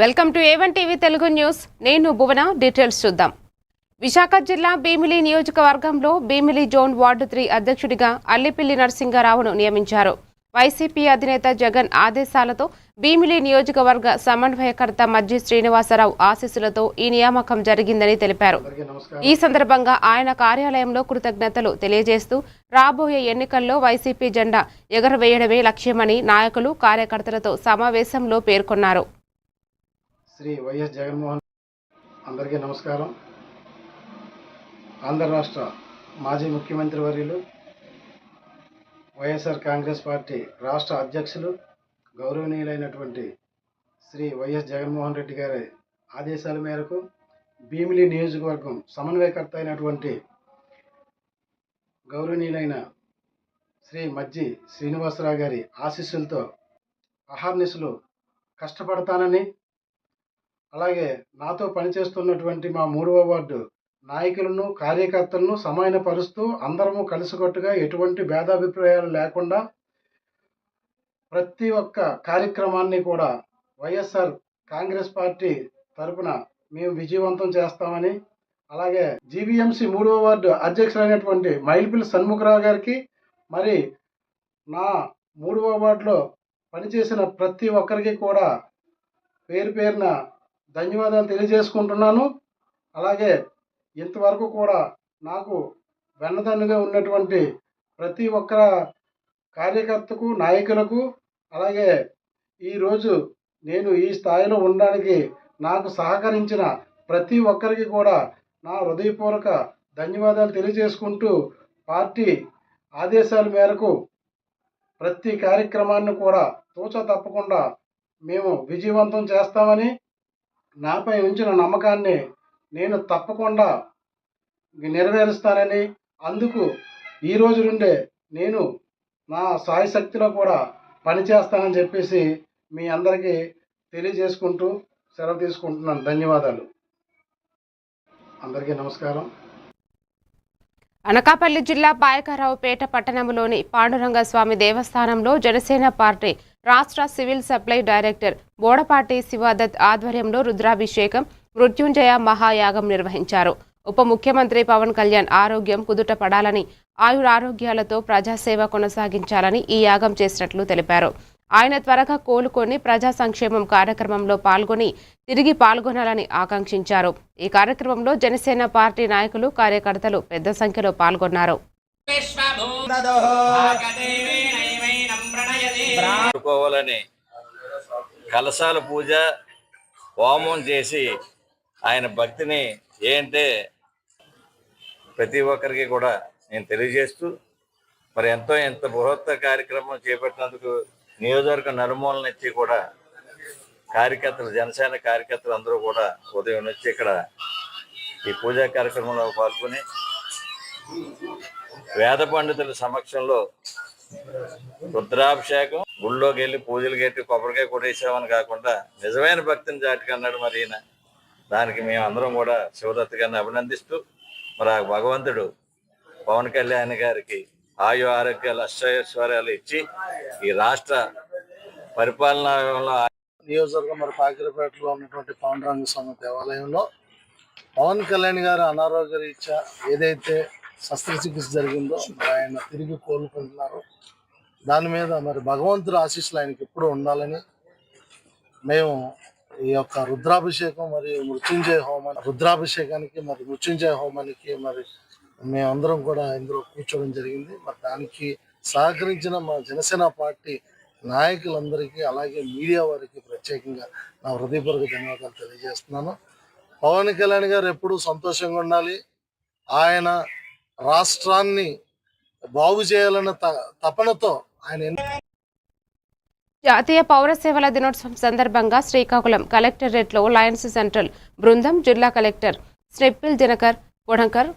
Welcome to A1 TV Telugu news. నేను భువన. Details చూద్దాం. విశాఖ జిల్లా భీమిలి నియోజకవర్గంలో భీమిలి జోన్ వార్డు 3 అధ్యక్షుడిగా అల్లిపిల్లి నరసింగారావును నియమించారు. వైసీపీ అధినేత జగన్ ఆదేశాలతో భీమిలి నియోజకవర్గ సమన్వయకర్త మజ్జి శ్రీనివాసరావు ఆశీస్సులతో ఈ నియామకం జరిగిందని తెలిపారు. ఈ సందర్భంగా ఆయన కార్యాలయంలో కృతజ్ఞతలు తెలియజేస్తూ రాబోయే ఎన్నికల్లో వైసీపీ జెండా ఎగరవేయడమే లక్ష్యమని నాయకులు కార్యకర్తలతో సమావేశంలో పేర్కొన్నారు. శ్రీ వైఎస్ జగన్మోహన్ అందరికీ నమస్కారం. ఆంధ్ర రాష్ట్ర మాజీ ముఖ్యమంత్రి వర్యులు వైఎస్ఆర్ కాంగ్రెస్ పార్టీ రాష్ట్ర అధ్యక్షులు గౌరవనీయులైనటువంటి శ్రీ వైఎస్ జగన్మోహన్ రెడ్డి గారి ఆదేశాల మేరకు భీమిలి నియోజకవర్గం సమన్వయకర్త అయినటువంటి గౌరవనీయులైన శ్రీ మజ్జి శ్రీనివాసరావు గారి ఆశీస్సులతో అహర్నిశలు కష్టపడతానని, అలాగే నాతో పనిచేస్తున్నటువంటి మా 3వ వార్డు నాయకులను కార్యకర్తలను సమాయనపరుస్తూ అందరము కలిసికట్టుగా ఎటువంటి భేదాభిప్రాయాలు లేకుండా ప్రతి ఒక్క కార్యక్రమాన్ని కూడా వైఎస్ఆర్ కాంగ్రెస్ పార్టీ తరఫున మేము విజయవంతం చేస్తామని, అలాగే జీవీఎంసీ 3వ వార్డు అధ్యక్షులైనటువంటి మైల్పిల్లి షణ్ముఖరావు గారికి, మరి నా 3వ వార్డులో పనిచేసిన ప్రతి ఒక్కరికి కూడా పేరు పేరున ధన్యవాదాలు తెలియజేసుకుంటున్నాను. అలాగే ఇంతవరకు కూడా నాకు వెన్నదన్నుగా ఉన్నటువంటి ప్రతి ఒక్క కార్యకర్తకు, నాయకులకు, అలాగే ఈరోజు నేను ఈ స్థాయిలో ఉండడానికి నాకు సహకరించిన ప్రతి ఒక్కరికి కూడా నా హృదయపూర్వక ధన్యవాదాలు తెలియజేసుకుంటూ, పార్టీ ఆదేశాల మేరకు ప్రతి కార్యక్రమాన్ని కూడా తూచా తప్పకుండా మేము విజయవంతం చేస్తామని, నాపై ఉంచిన నమ్మకాన్ని నేను తప్పకుండా నెరవేరుస్తానని, అందుకు ఈ రోజు నుండే నేను నా సాయశక్తిలో కూడా పనిచేస్తానని చెప్పేసి మీ అందరికీ తెలియజేసుకుంటూ సెలవు తీసుకుంటున్నాను. ధన్యవాదాలు. అందరికీ నమస్కారం. అనకాపల్లి జిల్లా పాయకరావుపేట పట్టణంలోని పాండురంగస్వామి దేవస్థానంలో జనసేన పార్టీ రాష్ట్ర సివిల్ సప్లై డైరెక్టర్ బోడపాటి శివాదత్ ఆధ్వర్యంలో రుద్రాభిషేకం, మృత్యుంజయ మహాయాగం నిర్వహించారు. ఉప ముఖ్యమంత్రి పవన్ కళ్యాణ్ ఆరోగ్యం కుదుట పడాలని, ఆయురారోగ్యాలతో ప్రజాసేవ కొనసాగించాలని ఈ యాగం చేసినట్లు తెలిపారు. ఆయన త్వరగా కోలుకొని ప్రజా సంక్షేమం కార్యక్రమంలో తిరిగి పాల్గొనాలని ఆకాంక్షించారు. ఈ కార్యక్రమంలో జనసేన పార్టీ నాయకులు, కార్యకర్తలు పెద్ద సంఖ్యలో పాల్గొన్నారు. కలశాల పూజ, హోమం చేసి ఆయన భక్తిని ఏంటే ప్రతి ఒక్కరికి కూడా నేను తెలియజేస్తూ, మరి ఎంత బృహత్త కార్యక్రమం చేపట్టినందుకు నియోజకవర్గ నలుమూల నుంచి కూడా కార్యకర్తలు, జనసేన కార్యకర్తలు అందరూ కూడా ఉదయం నుంచి ఇక్కడ ఈ పూజా కార్యక్రమంలో పాల్గొని వేద పండితుల సమక్షంలో రుద్రాభిషేకం, గుళ్ళోకి వెళ్ళి పూజలు కట్టి కొబ్బరికాయ కొట్టేసామని కాకుండా నిజమైన భక్తిని చాటుకన్నాడు మరి ఈయన. దానికి మేము అందరం కూడా శివదత్త గారిని అభినందిస్తూ, మరి ఆ భగవంతుడు పవన్ కళ్యాణ్ గారికి ఆయు ఆరోగ్యాలు, అష్టైశ్వర్యాలు ఇచ్చి ఈ రాష్ట్ర పరిపాలన నియోజకవర్గం మరి పాకిరపేటలో ఉన్నటువంటి పాండురంగస్వామి దేవాలయంలో పవన్ కళ్యాణ్ గారు అనారోగ్య రీత్యా ఏదైతే శస్త్రచికిత్స జరిగిందో ఆయన తిరిగి కోలుకుంటున్నారు. దాని మీద మరి భగవంతుడు ఆశీస్సులు ఆయనకి ఎప్పుడూ ఉండాలని మేము ఈ యొక్క రుద్రాభిషేకం మరియు మృత్యుంజయ హోమాన్ని, రుద్రాభిషేకానికి మరి మృత్యుంజయ హోమానికి మరి మేమందరం కూడా ఇందులో కూర్చోవడం జరిగింది. మరి దానికి సహకరించిన మా జనసేన పార్టీ నాయకులందరికీ, అలాగే మీడియా వారికి ప్రత్యేకంగా నా హృదయపూర్వక ధన్యవాదాలు తెలియజేస్తున్నాను. పవన్ కళ్యాణ్ గారు ఎప్పుడూ సంతోషంగా ఉండాలి. ఆయన రాష్ట్రాన్ని బాగు చేయాలన్న తపనతో ఆయన జాతీయ పౌర సేవల దినోత్సవం సందర్భంగా శ్రీకాకుళం కలెక్టరేట్లో లయన్స్ సెంట్రల్ బృందం జిల్లా కలెక్టర్ స్నెప్పిల్ దినకర్ పొడంకర్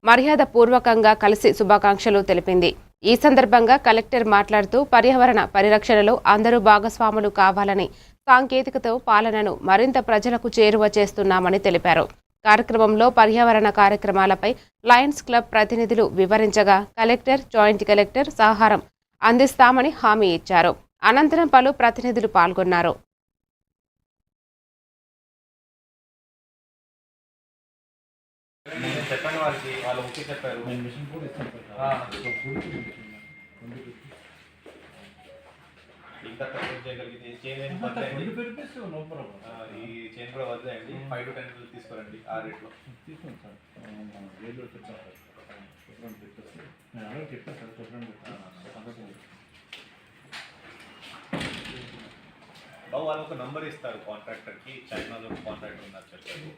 మర్యాద పూర్వకంగా కలిసి శుభాకాంక్షలు తెలిపింది. ఈ సందర్భంగా కలెక్టర్ మాట్లాడుతూ పర్యావరణ పరిరక్షణలో అందరూ భాగస్వాములు కావాలని, సాంకేతికతో పాలనను మరింత ప్రజలకు చేరువ చేస్తున్నామని తెలిపారు. కార్యక్రమంలో పర్యావరణ కార్యక్రమాలపై లయన్స్ క్లబ్ ప్రతినిధులు వివరించగా కలెక్టర్, జాయింట్ కలెక్టర్ సహకారం అందిస్తామని హామీ ఇచ్చారు. అనంతరం పలు ప్రతినిధులు పాల్గొన్నారు. చెప్పండి వాళ్ళకి, వాళ్ళు ఓకే చెప్పారు. ఇంకా తక్కువ చేయగలిగితే చైన్ వదిలేయండి, ఈ చైన్ కూడా వదిలేయండి. 5 to 10 తీసుకురండి ఆ రేట్లో. బాబు వాళ్ళు ఒక నంబర్ ఇస్తారు కాంట్రాక్టర్కి, చైనాలో కాంట్రాక్టర్ ఉన్నారు చెప్పారు.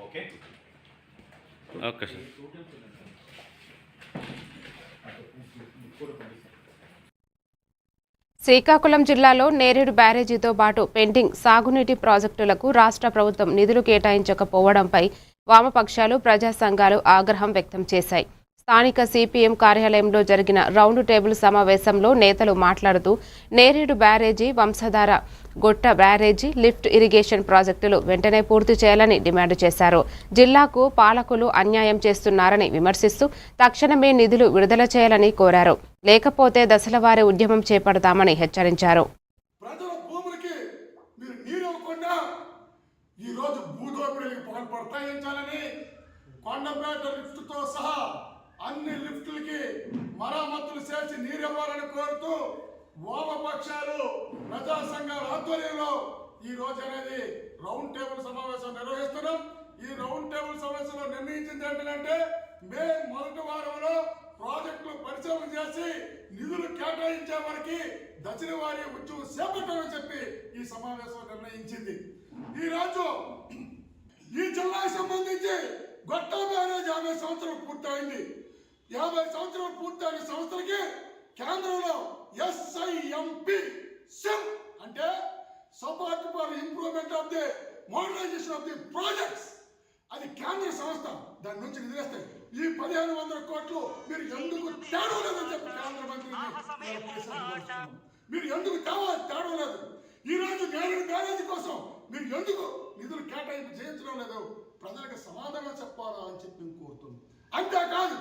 Okay okay sir. శ్రీకాకుళం జిల్లాలో నేరేడు బ్యారేజీతో పాటు పెండింగ్ సాగునీటి ప్రాజెక్టులకు రాష్ట్ర ప్రభుత్వం నిధులు కేటాయించకపోవడంపై వామపక్షాలు, ప్రజా సంఘాలు ఆగ్రహం వ్యక్తం చేశాయి. స్థానిక సిపిఎం కార్యాలయంలో జరిగిన రౌండ్ టేబుల్ సమావేశంలో నేతలు మాట్లాడుతూ నేరేడు బ్యారేజీ, వంశధార గొట్ట బ్యారేజీ, లిఫ్ట్ ఇరిగేషన్ ప్రాజెక్టులు వెంటనే పూర్తి చేయాలని డిమాండ్ చేశారు. జిల్లాకు పాలకులు అన్యాయం చేస్తున్నారని విమర్శిస్తూ తక్షణమే నిధులు విడుదల చేయాలని కోరారు. లేకపోతే దశలవారీ ఉద్యమం చేపడతామని హెచ్చరించారు. ప్రజల భూములకి మీరు నీరు ఇవ్వకుండా ఈరోజు భూదోపిడీలకు పాల్పడతాయించాలని కొండపేట లిఫ్ట్తో సహా అన్ని లిఫ్టులకి మరమ్మతులు చేసి నీరు ఇవ్వాలని కోరుతూ వామపక్షాలు, ప్రజా సంఘాల ఆధ్వర్యంలో ఈ రోజు అనేది రౌండ్ టేబుల్ సమావేశం నిర్వహిస్తున్నాం. ఈ రౌండ్ టేబుల్ సమావేశంలో నిర్ణయించింది ఏంటంటే మే మొదటి వారంలో ప్రాజెక్టులు పరిశీలన చేసి నిధులు కేటాయించే వరకు దశల వారీ ఉద్యమం చేపట్టాలని చెప్పి ఈ సమావేశం నిర్ణయించింది. ఈరోజు ఈ జిల్లాకు సంబంధించి గొట్ట బ్యారేజ్ 50 సంవత్సరాలు పూర్తయింది. 50 సంవత్సరాలు పూర్తయిన సంస్థలకి కేంద్రంలో SIMP అంటే support for improvement of the modernisation of the projects, అది కేంద్ర సంస్థ, దాని నుంచి నిధులేస్తాయి. ఈ 1500 కోట్లు మీరు ఎందుకు తేడవలేదని చెప్పి కేంద్ర మంత్రిని మీరు ఎందుకు తేడవలేదు? ఈరోజు నేరేడు బ్యారేజీ కోసం మీరు ఎందుకు నిధులు కేటాయింపు చేయించడం లేదు? ప్రజలకు సమాధానం చెప్పాలా అని చెప్పి కోరుతున్నాం. అంతేకాదు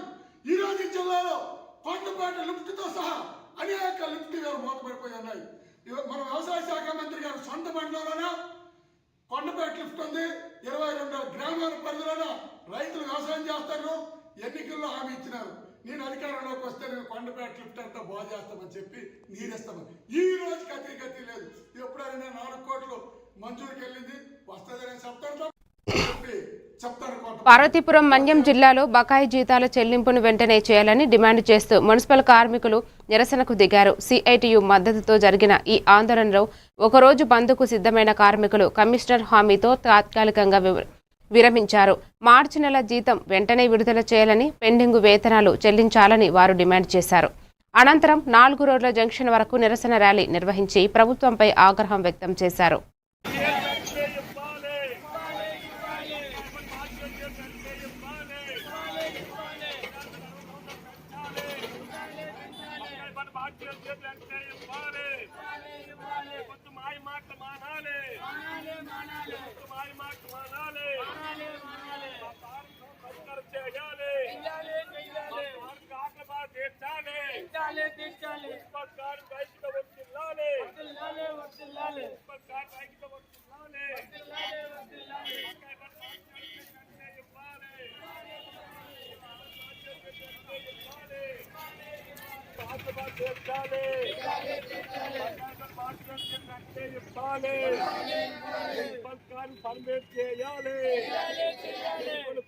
ఈరోజు జిల్లాలో కొండపేట లిఫ్ట్తో సహా అనేక లిఫ్ట్ మూతపడిపోయి ఉన్నాయి. మన వ్యవసాయ శాఖ మంత్రి గారు సొంత మండలంలోన కొండపేట లిఫ్ట్ ఉంది. 22 గ్రామాల పరిధిలోన రైతులు వ్యవసాయం చేస్తారు. ఎన్నికల్లో హామీ ఇచ్చినారు, నేను అధికారంలోకి వస్తే నేను కొండపేట లిఫ్ట్ అంతా బాగు చేస్తామని చెప్పి నీరేస్తామని. ఈ రోజు గతి లేదు. ఎప్పుడైనా 4 కోట్లు మంజూరుకి వెళ్ళింది, వస్తుందని చెప్తాను. పార్వతీపురం, మన్యం జిల్లాలో బకాయి జీతాల చెల్లింపును వెంటనే చేయాలని డిమాండ్ చేస్తూ మున్సిపల్ కార్మికులు నిరసనకు దిగారు. సిఐటియు మద్దతుతో జరిగిన ఈ ఆందోళనలో ఒకరోజు బంద్కు సిద్ధమైన కార్మికులు కమిషనర్ హామీతో తాత్కాలికంగా విరమించారు. మార్చి నెల జీతం వెంటనే విడుదల చేయాలని, పెండింగు వేతనాలు చెల్లించాలని వారు డిమాండ్ చేశారు. అనంతరం 4 రోడ్ల జంక్షన్ వరకు నిరసన ర్యాలీ నిర్వహించి ప్రభుత్వంపై ఆగ్రహం వ్యక్తం చేశారు.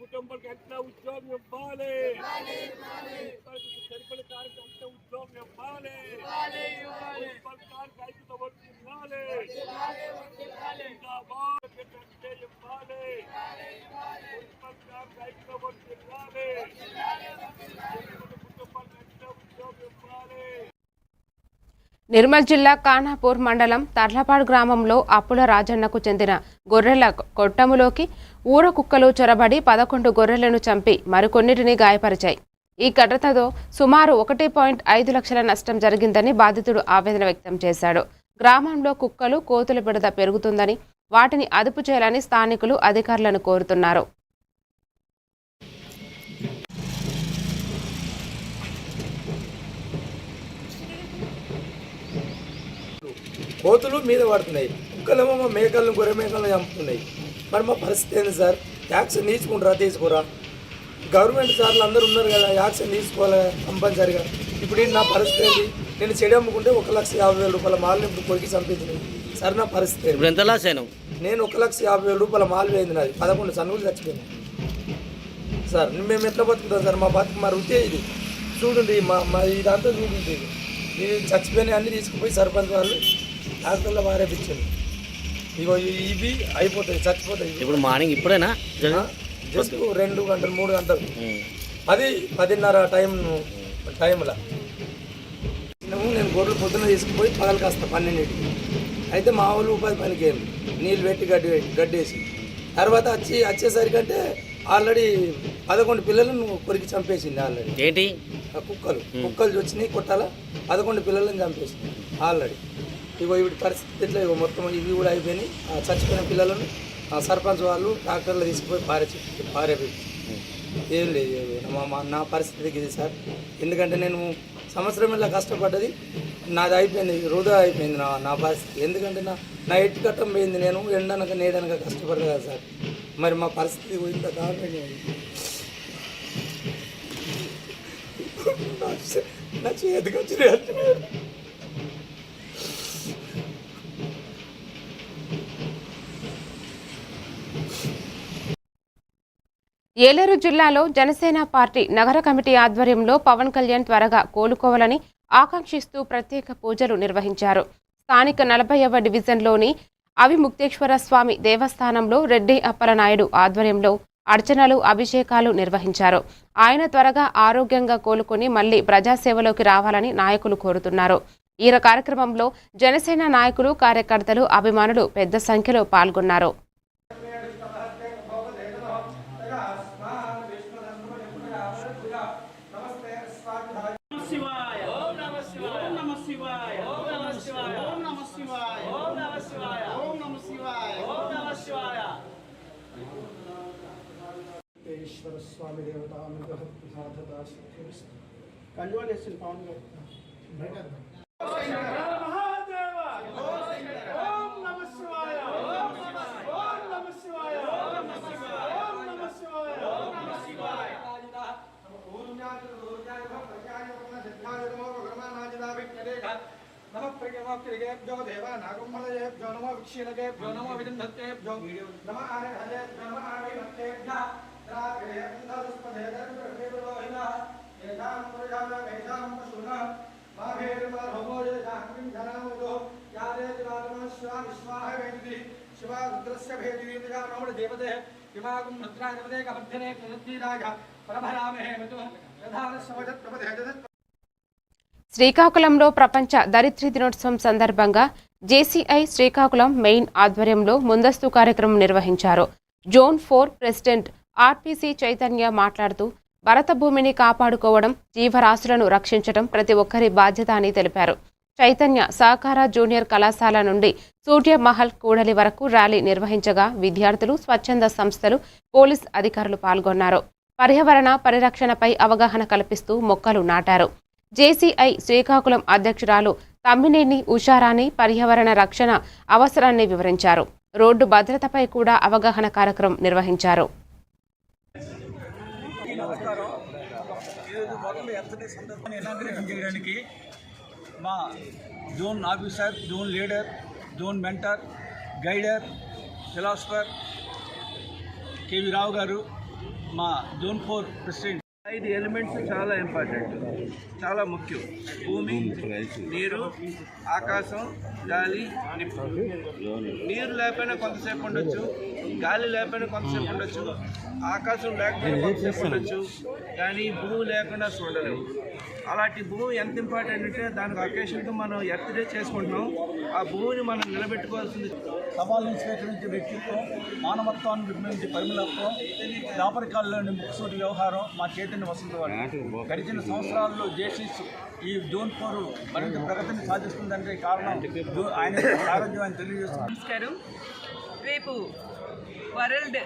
కుటుంబానికి ఎంత ఉద్యోగం ఇవ్వాలి, సరిపడి కార్యక్రమం ఎంత ఉద్యోగం ఇవ్వాలి, రైతుతో వర్తిల్లాలి, రైతుతో వర్తిల్లాలి, కుటుంబానికి ఎంత ఉద్యోగం ఇవ్వాలి. నిర్మల్ జిల్లా ఖానాపూర్ మండలం తర్లపాడు గ్రామంలో అప్పుల రాజన్నకు చెందిన గొర్రెల కొట్టములోకి ఊర కుక్కలు చొరబడి 11 గొర్రెలను చంపి మరికొన్నిటిని గాయపరిచాయి. ఈ ఘటనతో సుమారు 1.5 లక్షల నష్టం జరిగిందని బాధితుడు ఆవేదన వ్యక్తం చేశాడు. గ్రామంలో కుక్కలు, కోతుల బెడద పెరుగుతుందని, వాటిని అదుపు చేయాలని స్థానికులు అధికారులను కోరుతున్నారు. కోతులు మీద పడుతున్నాయి, కుక్కలేమో మా మేకలను గొర్రె మేకలను చంపుతున్నాయి. మరి మా పరిస్థితి ఏంది సార్? యాక్షన్ తీసుకుంటారా తీసుకురా? గవర్నమెంట్ సార్లు అందరూ ఉన్నారు కదా, యాక్షన్ తీసుకోవాలి కంపల్సరిగా. ఇప్పుడు నా పరిస్థితి ఏంటి? నేను చెడు అమ్ముకుంటే 1,50,000 రూపాయల మాల్ ఇప్పుడు కొరికి చంపించింది సార్. నా పరిస్థితి ఎంత లాస్ అయినావు? నేను 1,50,000 రూపాయల మాల్ వేయింది, నాది 11 సన్నులు చచ్చిపోయినాయి సార్. మేము ఎట్లా బతుకుతాం సార్? మా బతుకు మా వృత్తి ఇది. చూడండి మా ఇదంతా చూడండి, ఇది చచ్చిపోయినాయి అన్నీ తీసుకుపోయి సర్పంచ్ వాళ్ళు డాక్టర్లో మారేపించారు. ఇగో ఇవి అయిపోతాయి, చచ్చిపోతాయి. ఇప్పుడు మార్నింగ్ ఇప్పుడేనా? జస్ట్ 2 గంటలు 3 గంటలు 10:30 టైంలో నేను గొర్రెలు పొద్దున్న తీసుకుపోయి పగలు కాస్త 12ంటికి. అయితే మా వాళ్ళు ఉపాధి పనికి వెళ్ళి నీళ్ళు పెట్టి గడ్డేసి తర్వాత వచ్చేసరికంటే ఆల్రెడీ 11 పిల్లలను కొరికి చంపేసింది. ఆల్రెడీ ఏంటి కుక్కలు వచ్చినాయి కొట్టాల 11 పిల్లలను చంపేసింది ఆల్రెడీ. ఇగో ఇవి పరిస్థితి ఇట్లా ఇగో మొత్తం ఇవి కూడా అయిపోయినాయి. చచ్చిపోయిన పిల్లలను సర్పంచ్ వాళ్ళు డాక్టర్లు తీసుకుపోయి పారేపోయి ఏం లేదు. నా పరిస్థితికి ఇది సార్. ఎందుకంటే నేను సంవత్సరం ఇలా కష్టపడ్డది నాది అయిపోయింది, వృధా అయిపోయింది నా పరిస్థితి. ఎందుకంటే నా ఎట్టు కట్టం పోయింది. నేను ఎండనక నేడనక కష్టపడ్డా కదా సార్. మరి మా పరిస్థితి ఇంత దారుణంగా నా చేతికి వచ్చిన ఏలూరు జిల్లాలో జనసేన పార్టీ నగర కమిటీ ఆధ్వర్యంలో పవన్ కళ్యాణ్ త్వరగా కోలుకోవాలని ఆకాంక్షిస్తూ ప్రత్యేక పూజలు నిర్వహించారు. స్థానిక 40వ డివిజన్లోని అవిముక్తేశ్వర స్వామి దేవస్థానంలో రెడ్డి అప్పలనాయుడు ఆధ్వర్యంలో అర్చనలు, అభిషేకాలు నిర్వహించారు. ఆయన త్వరగా ఆరోగ్యంగా కోలుకొని మళ్లీ ప్రజాసేవలోకి రావాలని నాయకులు కోరుతున్నారు. ఈ కార్యక్రమంలో జనసేన నాయకులు, కార్యకర్తలు, అభిమానులు పెద్ద సంఖ్యలో పాల్గొన్నారు. స్వామి దేవతానుగ్రహ ప్రసాదతా కండువాలు వేస్తుంది పవన్ గారు. నమఃప్రియమోక్తిరిగేభ్యో దేవానాగంమలయేభ్యో నమో విక్షీణకేభ్యో నమో విదంధత్తేభ్యో నమ ఆనహలేభ్యో నమ ఆవిమత్తేభ్యో శ్రీకాకుళంలో ప్రపంచ దరిద్ర దినోత్సవం సందర్భంగా జేసీఐ శ్రీకాకుళం మెయిన్ ఆధ్వర్యంలో ముందస్తు కార్యక్రమం నిర్వహించారు. జోన్ 4 ప్రెసిడెంట్ ఆర్పీసీ చైతన్య మాట్లాడుతూ భరత భూమిని కాపాడుకోవడం, జీవరాశులను రక్షించడం ప్రతి ఒక్కరి బాధ్యత అని తెలిపారు. చైతన్య సహకార జూనియర్ కళాశాల నుండి సూర్యమహల్ కూడలి వరకు ర్యాలీ నిర్వహించగా విద్యార్థులు, స్వచ్ఛంద సంస్థలు, పోలీస్ అధికారులు పాల్గొన్నారు. పర్యావరణ పరిరక్షణపై అవగాహన కల్పిస్తూ మొక్కలు నాటారు. జేసీఐ శ్రీకాకుళం అధ్యక్షురాలు తమ్మినేని ఉషారాణి పర్యావరణ రక్షణ అవసరాన్ని వివరించారు. రోడ్డు భద్రతపై కూడా అవగాహన కార్యక్రమం నిర్వహించారు. మా zone officer, zone leader, zone mentor, guider, philosopher KV Rao గారు, మా జోన్ 4 ప్రెసిడెంట్. 5 ఎలిమెంట్స్ చాలా ఇంపార్టెంట్, చాలా ముఖ్యం. భూమి, నీరు, ఆకాశం, గాలి, నిప్పు. నీరు లేకపోయినా కొంతసేపు ఉండొచ్చు, గాలి లేకపోయినా కొంతసేపు ఉండొచ్చు, ఆకాశం లేకపోయినా కొంతసేపు ఉండొచ్చు, కానీ భూమి లేకుండా చూడలేము. అలాంటి భూమి ఎంత ఇంపార్టెంట్ అంటే దానికి అకేషన్గా మనం ఎర్త్ డే చేసుకుంటున్నాం. ఆ భూమిని మనం నిలబెట్టుకోవాల్సింది. సవాళ్ళను స్వీకరించే వ్యక్తిత్వం, మానవత్వాన్ని విభజించే పరిమళత్వం, దాపరికాల్లోని ముక్కుసూటి వ్యవహారం మా చైతన్య వసంతవాడు. గడిచిన సంవత్సరాల్లో జేసీస్ ఈ జోన్ 4 మరింత ప్రగతిని సాధిస్తుందంటే కారణం ఆయన ఆరోగ్యం అని తెలియజేస్తున్నాం. నమస్కారం. రేపు వరల్డ్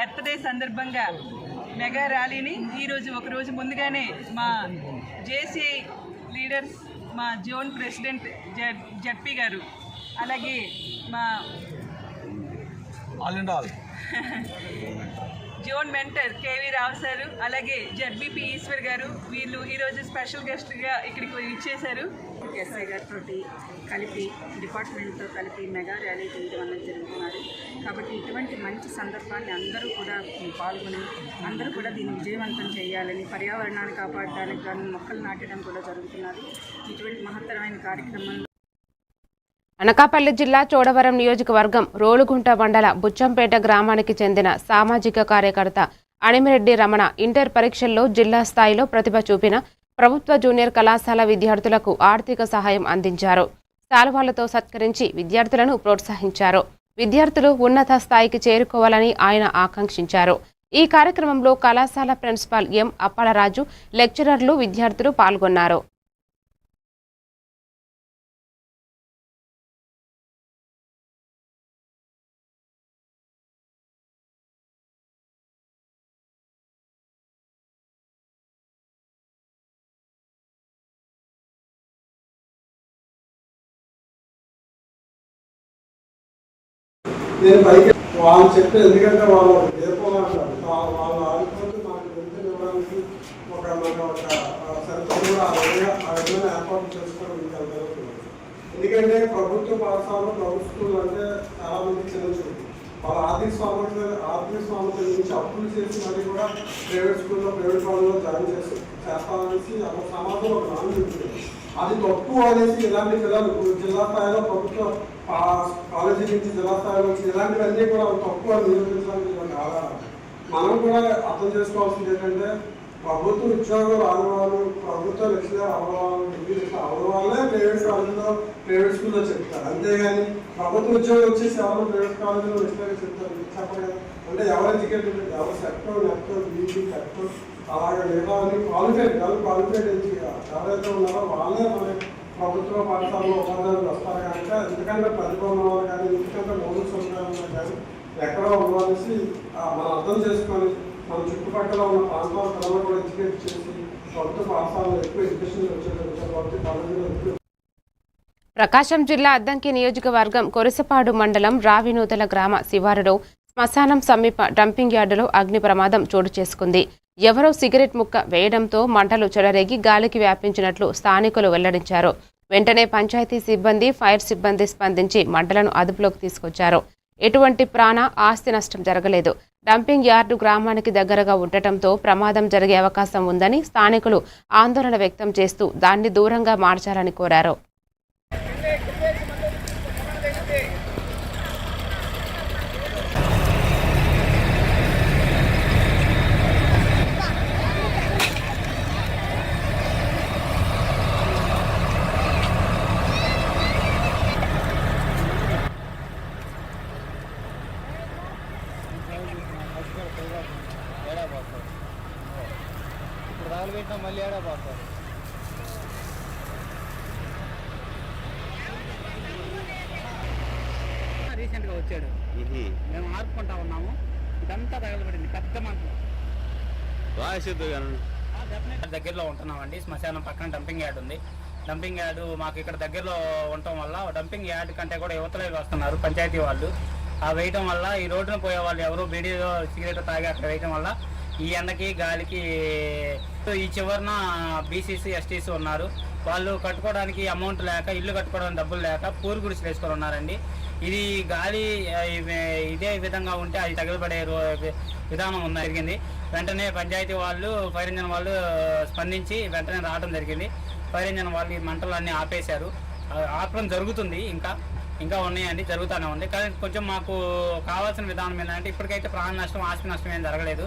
ఎర్త్ డే సందర్భంగా మెగా ర్యాలీని ఈరోజు ఒకరోజు ముందుగానే మా జేసీఐ లీడర్స్, మా జోన్ ప్రెసిడెంట్ జడ్పీ గారు అలాగే మా all and all zone mentor KV Rao sir, అలాగే జడ్బీపీ ఈశ్వర్ గారు, వీళ్ళు ఈరోజు స్పెషల్ గెస్ట్గా ఇక్కడికి ఇచ్చేశారు. ఎస్ఐ గారితో కలిపి డిపార్ట్మెంట్తో కలిపి మెగా ర్యాలీ చేయడం అనేది జరుగుతున్నారు. కాబట్టి ఇటువంటి మంచి సందర్భాన్ని అందరూ కూడా పాల్గొని అందరూ కూడా దీన్ని విజయవంతం చేయాలని, పర్యావరణాన్ని కాపాడడానికి కానీ మొక్కలు నాటడం కూడా జరుగుతున్నది. ఇటువంటి మహత్తరమైన కార్యక్రమంలో అనకాపల్లి జిల్లా చోడవరం నియోజకవర్గం రోలుగుంట మండల బుచ్చంపేట గ్రామానికి చెందిన సామాజిక కార్యకర్త అణిమిరెడ్డి రమణ ఇంటర్ పరీక్షల్లో జిల్లా స్థాయిలో ప్రతిభ చూపిన ప్రభుత్వ జూనియర్ కళాశాల విద్యార్థులకు ఆర్థిక సహాయం అందించారు. శాలువాలతో సత్కరించి విద్యార్థులను ప్రోత్సహించారు. విద్యార్థులు ఉన్నత స్థాయికి చేరుకోవాలని ఆయన ఆకాంక్షించారు. ఈ కార్యక్రమంలో కళాశాల ప్రిన్సిపాల్ ఎం అప్పలరాజు, లెక్చరర్లు, విద్యార్థులు పాల్గొన్నారు. నేను పైకి వాళ్ళు చెప్పి, ఎందుకంటే వాళ్ళు నేర్చుకోవాలంటారు, వాళ్ళు ఆడుకుంటూ మనకు వెళ్తున్న ఇవ్వడానికి ఒక సెంటర్ కూడా ఆ విధంగా ఏర్పాటు చేసుకోవడం ఇంకా జరుగుతుంది. ఎందుకంటే ప్రభుత్వ పాఠశాలలో ప్రభుత్వ స్కూల్ అంటే చాలా మంది చిన్న వాళ్ళ ఆర్థిక స్వామిత నుంచి అప్పులు చేసి మళ్ళీ కూడా ప్రైవేట్ స్కూల్లో ప్రైవేట్ వాళ్ళలో జాయిన్ చేస్తామనేసి సమాజంలో ఒక నాన్న ఉంటుంది. అది తప్పు అనేసి ఇలాంటి పిల్లలు జిల్లా స్థాయిలో ప్రభుత్వ కాలేజీ నుంచి జిల్లా స్థాయిలో నుంచి ఇలాంటివన్నీ కూడా తప్పు అని నిరూపించడానికి ఇలాంటి ఆధారాలు. మనం కూడా అర్థం చేసుకోవాల్సింది ఏంటంటే ప్రభుత్వ ఉద్యోగం రాని వాళ్ళు, ప్రభుత్వ లక్ష్యాలు అవ్వాలి, డిగ్రీ అవ్వడం వల్లే ప్రైవేట్ కాలేజీలో ప్రైవేట్ స్కూల్లో చెప్తారు. అంతేగాని ప్రభుత్వ ఉద్యోగం వచ్చేసి ఎవరు ప్రైవేట్ కాలేజీలో లక్ష్యాలు చెప్తారు చెప్పలేదు. అంటే ఎవరు ఎడ్యుకేటెడ్, ఎవరు సెక్టర్ బీసీ సెక్టర్ అలాగే మిగతాన్ని క్వాలిఫైడ్ ఎవరైతే ఉన్నారో వాళ్ళే మన ప్రభుత్వ పాఠశాలలో ఉపాధ్యాయులు వస్తారు. కనుక ఎందుకంటే ప్రతిభ ఉన్నవాళ్ళు కానీ, ఎందుకంటే మౌలిక సదుపాయాలు కానీ ఎక్కడో ఉన్నవాళ్ళేసి మనం అర్థం చేసుకొని మన చుట్టుపక్కల ఉన్న ప్రాంతాల పిల్లలు కూడా ఎడ్యుకేట్ చేసి ప్రభుత్వ పాఠశాలలో ఎక్కువ ఎడ్యుకేషన్ వచ్చేటప్పుడు ప్రభుత్వ కాలేజీలో ఎక్కువ. ప్రకాశం జిల్లా అద్దంకి నియోజకవర్గం కొరిసపాడు మండలం రావినూతల గ్రామ శివారులో శ్మశానం సమీప డంపింగ్ యార్డులో అగ్ని ప్రమాదం చోటు చేసుకుంది. ఎవరో సిగరెట్ ముక్క వేయడంతో మంటలు చెలరేగి గాలికి వ్యాపించినట్లు స్థానికులు వెల్లడించారు. వెంటనే పంచాయతీ సిబ్బంది, ఫైర్ సిబ్బంది స్పందించి మంటలను అదుపులోకి తీసుకొచ్చారు. ఎటువంటి ప్రాణ ఆస్తి నష్టం జరగలేదు. డంపింగ్ యార్డు గ్రామానికి దగ్గరగా ఉండటంతో ప్రమాదం జరిగే అవకాశం ఉందని స్థానికులు ఆందోళన వ్యక్తం చేస్తూ దాన్ని దూరంగా మార్చాలని కోరారు. మళ్ళీ ఏడా పోతారు. రీసెంట్గా వచ్చాడు, మేము ఆడుకుంటా ఉన్నాము, ఇదంతా తగలబడింది పెద్ద మంటలు. దగ్గరలో ఉంటున్నామండి, శ్మశానం పక్కన డంపింగ్ యార్డ్ ఉంది. డంపింగ్ యార్డ్ మాకు ఇక్కడ దగ్గరలో ఉండటం వల్ల డంపింగ్ యార్డ్ కంటే కూడా యువతలే వస్తున్నారు పంచాయతీ వాళ్ళు. ఆ వేయటం వల్ల ఈ రోడ్డున పోయే వాళ్ళు ఎవరు బీడీలో సిగరెట్ తాగి అక్కడ వేయటం వల్ల ఈ ఎండకి గాలికి ఈ చివరన బీసీసీ ఎస్టీసీ ఉన్నారు. వాళ్ళు కట్టుకోవడానికి అమౌంట్ లేక, ఇల్లు కట్టుకోవడానికి డబ్బులు లేక పూరు గుడిసెలు వేసుకొని ఉన్నారండి. ఇది గాలి ఇదే విధంగా ఉంటే అది తగలబడే విధానం జరిగింది. వెంటనే పంచాయతీ వాళ్ళు, ఫైర్ ఇంజన్ వాళ్ళు స్పందించి వెంటనే రావడం జరిగింది. ఫైర్ ఇంజన్ వాళ్ళు ఈ మంటలన్నీ ఆపేశారు. ఆపడం జరుగుతుంది, ఇంకా ఉన్నాయండి, జరుగుతూనే ఉంది. కానీ కొంచెం మాకు కావాల్సిన విధానం ఏంటంటే ఇప్పటికైతే ప్రాణ నష్టం, ఆస్తి నష్టం ఏం జరగలేదు.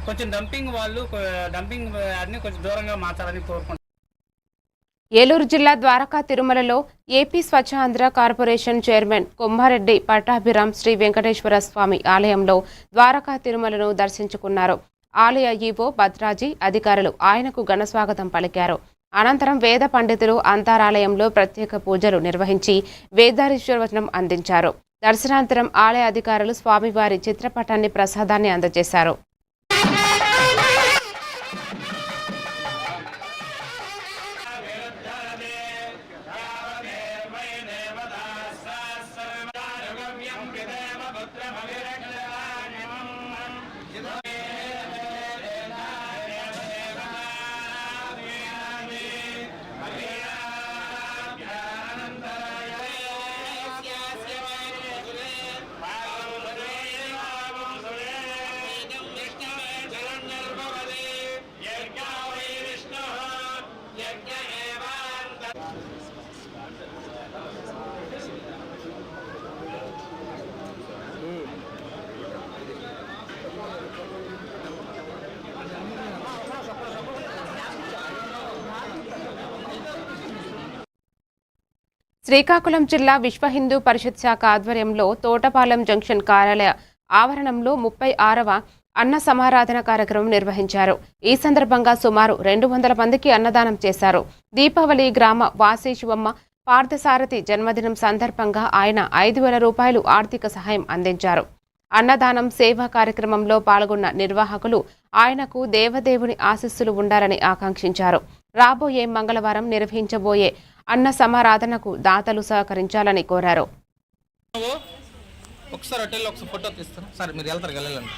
కొంచెం డంపింగ్ అన్ని కొంచెం దూరంగా మార్చాలని కోరుకుంటున్నాం. ఏలూరు జిల్లా ద్వారకా తిరుమలలో AP Swachhandhra corporation chairman Kommareddy Pattabhiram Sri Venkateswara Swamy ఆలయంలో ద్వారకా తిరుమలను దర్శించుకున్నారు. ఆలయ ఈవో భద్రాజీ అధికారులు ఆయనకు ఘనస్వాగతం పలికారు. అనంతరం వేద పండితులు అంతరాలయంలో ప్రత్యేక పూజలు నిర్వహించి వేదారీశ్వరవచనం అందించారు. దర్శనాంతరం ఆలయ అధికారులు స్వామివారి చిత్రపటాన్ని ప్రసాదాన్ని అందజేశారు. శ్రీకాకుళం జిల్లా విశ్వ హిందూ పరిషత్ శాఖ ఆధ్వర్యంలో తోటపాలెం జంక్షన్ కార్యాలయ ఆవరణంలో 36వ అన్న సమారాధన కార్యక్రమం నిర్వహించారు. ఈ సందర్భంగా సుమారు 200 మందికి అన్నదానం చేశారు. దీపావళి గ్రామ వాసి శివమ్మ పార్థసారథి జన్మదినం సందర్భంగా ఆయన 5,000 రూపాయలు ఆర్థిక సహాయం అందించారు. అన్నదానం సేవా కార్యక్రమంలో పాల్గొన్న నిర్వాహకులు ఆయనకు దేవదేవుని ఆశీస్సులు ఉండాలని ఆకాంక్షించారు. రాబోయే మంగళవారం నిర్వహించబోయే అన్న సమారాధనకు దాతలు సహకరించాలని కోరారు. ఒకసారి హోటల్లో ఒకసారి ఫోటో తీస్తాను సార్. మీరు వెళ్తారు వెళ్ళండి,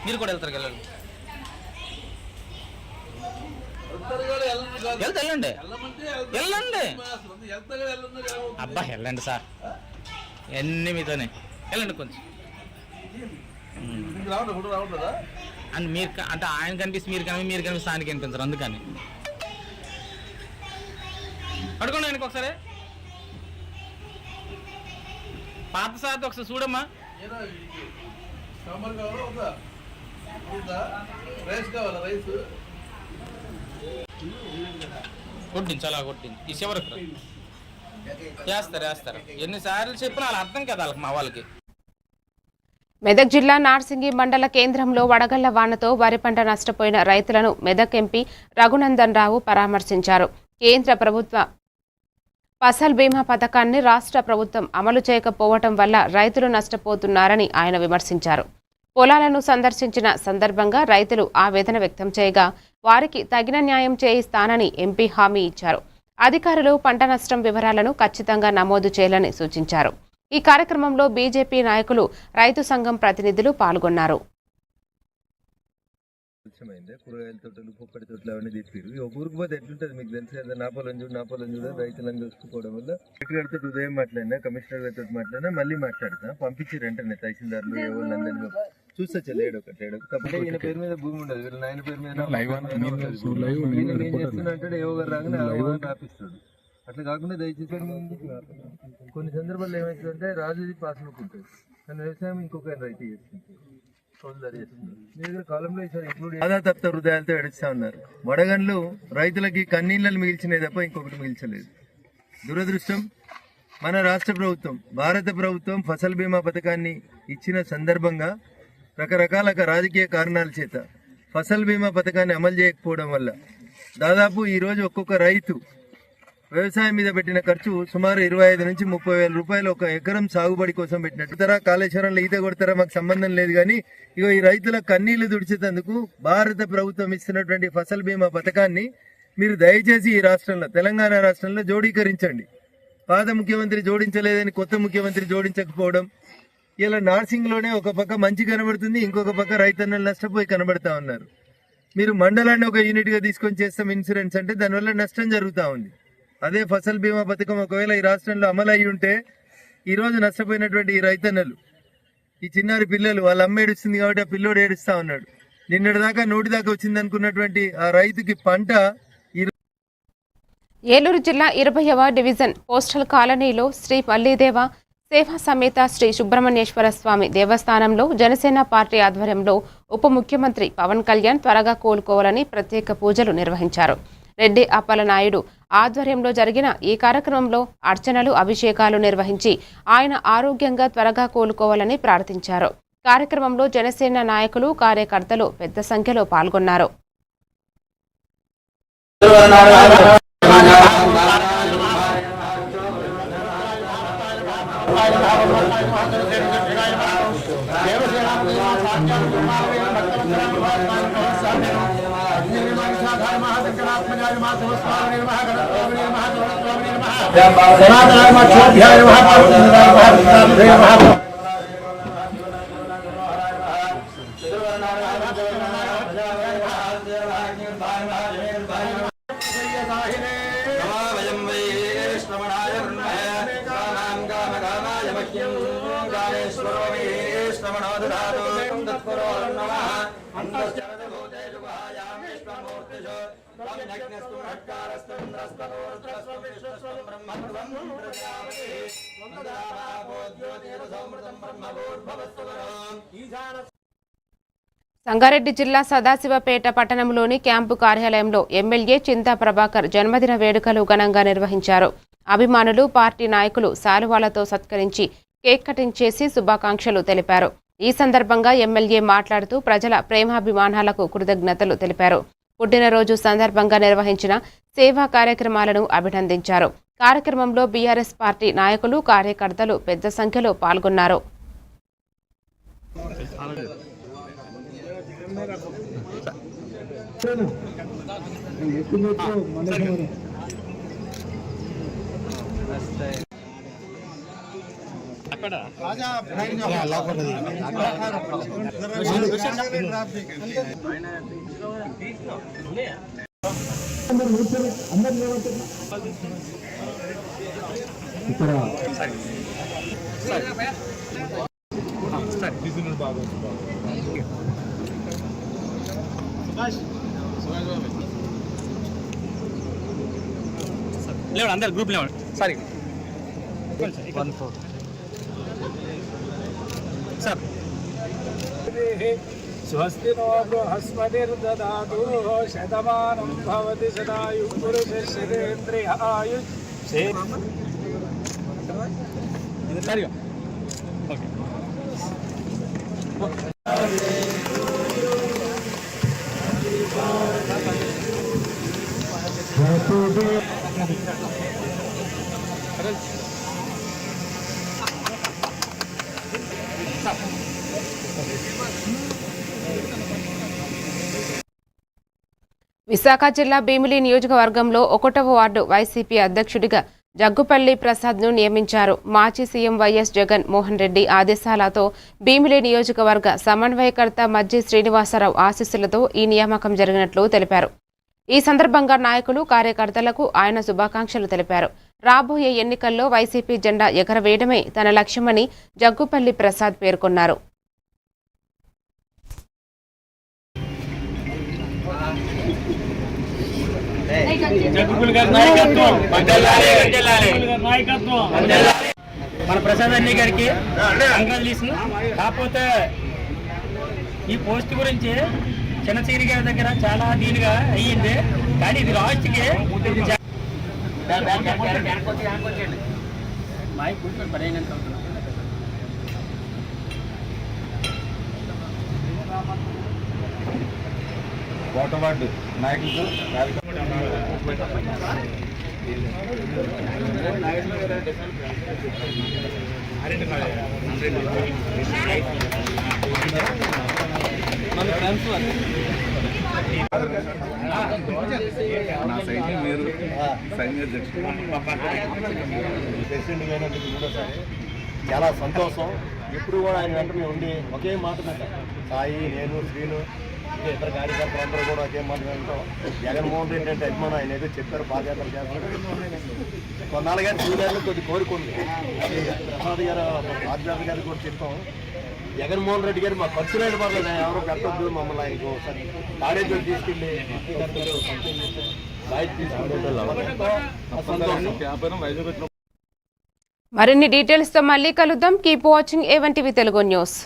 మీరు కూడా వెళ్తారు వెళ్ళండి, వెళ్ళండి వెళ్ళండి అబ్బా వెళ్ళండి సార్, అన్నీ మీతోనే వెళ్ళండి కొంచెం. అండ్ మీరు అంటే ఆయన కనిపిస్తే మీరు కనిపిస్తే ఆయనకి కనిపించరు, అందుకని అడుగుండి ఆయనకి ఒకసారి. పాత సార్ ఒకసారి చూడమ్మా. కొట్టింది చాలా కొట్టింది. ఈ చివరికి వేస్తారు ఎన్నిసార్లు చెప్పినా వాళ్ళ అర్థం కదా వాళ్ళకి, మా వాళ్ళకి. మెదక్ జిల్లా నార్సింగి మండల కేంద్రంలో వడగళ్ల వానతో వరి పంట నష్టపోయిన రైతులను మెదక్ ఎంపీ రఘునందన్ రావు పరామర్శించారు. కేంద్ర ప్రభుత్వ ఫసల్ బీమా పథకాన్ని రాష్ట్ర ప్రభుత్వం అమలు చేయకపోవటం వల్ల రైతులు నష్టపోతున్నారని ఆయన విమర్శించారు. పొలాలను సందర్శించిన సందర్భంగా రైతులు ఆవేదన వ్యక్తం చేయగా వారికి తగిన న్యాయం చేయిస్తానని ఎంపీ హామీ ఇచ్చారు. అధికారులు పంట నష్టం వివరాలను ఖచ్చితంగా నమోదు చేయాలని సూచించారు. ఈ కార్యక్రమంలో బీజేపీ నాయకులు, రైతు సంఘం ప్రతినిధులు పాల్గొన్నారు. కూరగాయల తోటలు, పొక్కడి తోటలు అవన్నీ తిప్పారు. ఒక ఊరికి పోతే ఎట్లుంటుంది మీకు తెలుసు కదా. నా పొలం చూడ రైతులను చూసుకోవడం వల్ల గారితో ఉదయం మాట్లాడినా, కమిషనర్ గారితో మాట్లాడినా, మళ్ళీ మాట్లాడతా పంపించారు వెంటనే తహసీల్దార్లు ఎవరిని చూసొచ్చా. లేడొకటి కాబట్టి ఈయన పేరు మీద భూమి ఉండదు, వీళ్ళ నాయన పేరు మీద చేస్తున్నట్టు ఏవో గారు రాగానే రాపిస్తాడు. అట్లా కాకుండా దయచేసి కొన్ని సందర్భాల్లో ఏమవుతుందంటే రాజుది పాస్బుక్ ఉంటుంది కానీ వ్యవసాయం ఇంకొక రైతు చేస్తుంటారు. బాధాతప్త హృదయాలతో ఏడుస్తా ఉన్నారు. వడగండ్లు రైతులకి కన్నీళ్లను మిగిల్చినవి తప్ప ఇంకొకటి మిగిల్చలేదు. దురదృష్టం, మన రాష్ట్ర ప్రభుత్వం, భారత ప్రభుత్వం ఫసల్ బీమా పథకాన్ని ఇచ్చిన సందర్భంగా రకరకాల రాజకీయ కారణాల చేత ఫసల్ బీమా పథకాన్ని అమలు చేయకపోవడం వల్ల దాదాపు ఈరోజు ఒక్కొక్క రైతు వ్యవసాయం మీద పెట్టిన ఖర్చు సుమారు 25 నుంచి 30 వేల రూపాయలు ఒక ఎకరం సాగుబడి కోసం పెట్టినట్టు. కాళేశ్వరంలో ఈత కొడతారా మాకు సంబంధం లేదు కానీ ఇగో ఈ రైతుల కన్నీళ్లు తుడిచేందుకు భారత ప్రభుత్వం ఇస్తున్నటువంటి ఫసల్ బీమా పథకాన్ని మీరు దయచేసి ఈ రాష్ట్రంలో, తెలంగాణ రాష్ట్రంలో జోడీకరించండి. పాత ముఖ్యమంత్రి జోడించలేదని కొత్త ముఖ్యమంత్రి జోడించకపోవడం, ఇలా నార్సింగ్లోనే ఒక పక్క మంచి కనబడుతుంది, ఇంకొక పక్క రైతన్నలు నష్టపోయి కనబడతా ఉన్నారు. మీరు మండలాన్ని ఒక యూనిట్గా తీసుకొని చేస్తాం ఇన్సూరెన్స్ అంటే దానివల్ల నష్టం జరుగుతూ ఉంది. అదే ఫసల్ బీమా పథకం ఒకవేళ ఈ రాష్ట్రంలో అమలు అయ్యి ఉంటే ఈరోజు నష్టపోయినటువంటి ఈ రైతన్నలు, ఈ చిన్నారి పిల్లలు, వాళ్ళ అమ్మ ఏడుస్తుంది కాబట్టి ఆ పిల్లోడు ఏడుస్తా ఉన్నాడు. నిన్నటి దాకా నోటి దాకా వచ్చింది అనుకున్నటువంటి ఆ రైతుకి పంట. ఏలూరు జిల్లా 20వ డివిజన్ పోస్టల్ కాలనీలో శ్రీ మల్లీదేవ సేవా సమేత శ్రీ సుబ్రహ్మణ్యేశ్వర స్వామి దేవస్థానంలో జనసేన పార్టీ ఆధ్వర్యంలో ఉప ముఖ్యమంత్రి పవన్ కళ్యాణ్ త్వరగా కోలుకోవాలని ప్రత్యేక పూజలు నిర్వహించారు. రెడ్డి అప్పలనాయుడు ఆధ్వర్యంలో జరిగిన ఈ కార్యక్రమంలో అర్చనలు, అభిషేకాలు నిర్వహించి ఆయన ఆరోగ్యంగా త్వరగా కోలుకోవాలని ప్రార్థించారు. కార్యక్రమంలో జనసేన నాయకులు, కార్యకర్తలు పెద్ద సంఖ్యలో పాల్గొన్నారు. సంగారెడ్డి జిల్లా సదాశివపేట పట్టణంలోని క్యాంపు కార్యాలయంలో ఎమ్మెల్యే చింతా ప్రభాకర్ జన్మదిన వేడుకలు ఘనంగా నిర్వహించారు. అభిమానులు, పార్టీ నాయకులు శాలువాలతో సత్కరించి కేక్ కటింగ్ చేసి శుభాకాంక్షలు తెలిపారు. ఈ సందర్భంగా ఎమ్మెల్యే మాట్లాడుతూ ప్రజల ప్రేమాభిమానాలకు కృతజ్ఞతలు తెలిపారు. పుట్టినరోజు సందర్భంగా నిర్వహించిన సేవా కార్యక్రమాలను అభినందించారు. కార్యక్రమంలో బీఆర్ఎస్ పార్టీ నాయకులు, కార్యకర్తలు పెద్ద సంఖ్యలో పాల్గొన్నారు. లేవు అందరు గ్రూప్ లేవు సారీ సార్ స్వస్తి నో బృహస్పతిర్దదాతు శతమానం భవతి సదాయు పురుషేంద్రియ ఆయు సరిగా ఓకే విశాఖ జిల్లా భీమిలి నియోజకవర్గంలో 1వ వార్డు వైసీపీ అధ్యక్షుడిగా జగ్గుపల్లి ప్రసాద్ను నియమించారు. మాజీ సీఎం వైఎస్ జగన్ మోహన్ రెడ్డి ఆదేశాలతో భీమిలి నియోజకవర్గ సమన్వయకర్త మజ్జి శ్రీనివాసరావు ఆశీస్సులతో ఈ నియామకం జరిగినట్లు తెలిపారు. ఈ సందర్భంగా నాయకులు, కార్యకర్తలకు ఆయన శుభాకాంక్షలు తెలిపారు. రాబోయే ఎన్నికల్లో వైసీపీ జెండా ఎగరవేయడమే తన లక్ష్యమని జగ్గుపల్లి ప్రసాద్ పేర్కొన్నారు. మన ప్రసాద్ అన్ని గారికి కంగ్రాచులేషన్. కాకపోతే ఈ పోస్ట్ గురించి చిన్నచీరి గారి దగ్గర చాలా దీనిగా అయ్యింది, కానీ ఇది లాస్ట్కి కోటవాడు నాయకులు చాలా సంతోషం. ఇప్పుడు కూడా ఆయన వెంటనే ఉండి ఒకే మాట మీద సాయి, నేను, శ్రీను, ఇంకా ఇతర కార్యకర్తలు అందరూ కూడా ఒకే మాట వింటాం. జగన్మోహన్ రెడ్డి అంటే అభిమానం. ఆయన ఏదో చెప్పారు పాదయాత్ర చేస్తారు. కొన్నాళ్ళుగా చూడాలని కొద్ది కోరుకుంది. ప్రసాద్ గారు, రాజ్యాధ గారు కూడా చెప్పాం, జగన్మోహన్ రెడ్డి గారు మా ఖర్చు రేటు పర్లేదు, ఎవరో పెట్టద్దు మమ్మల్ని ఆయనకు ఒకసారి కాలేజీలో తీసుకెళ్ళి బయట తీసుకెళ్ళి. మరిన్ని డీటెయిల్స్తో మళ్ళీ కలుద్దాం. Keep watching A1 TV Telugu news.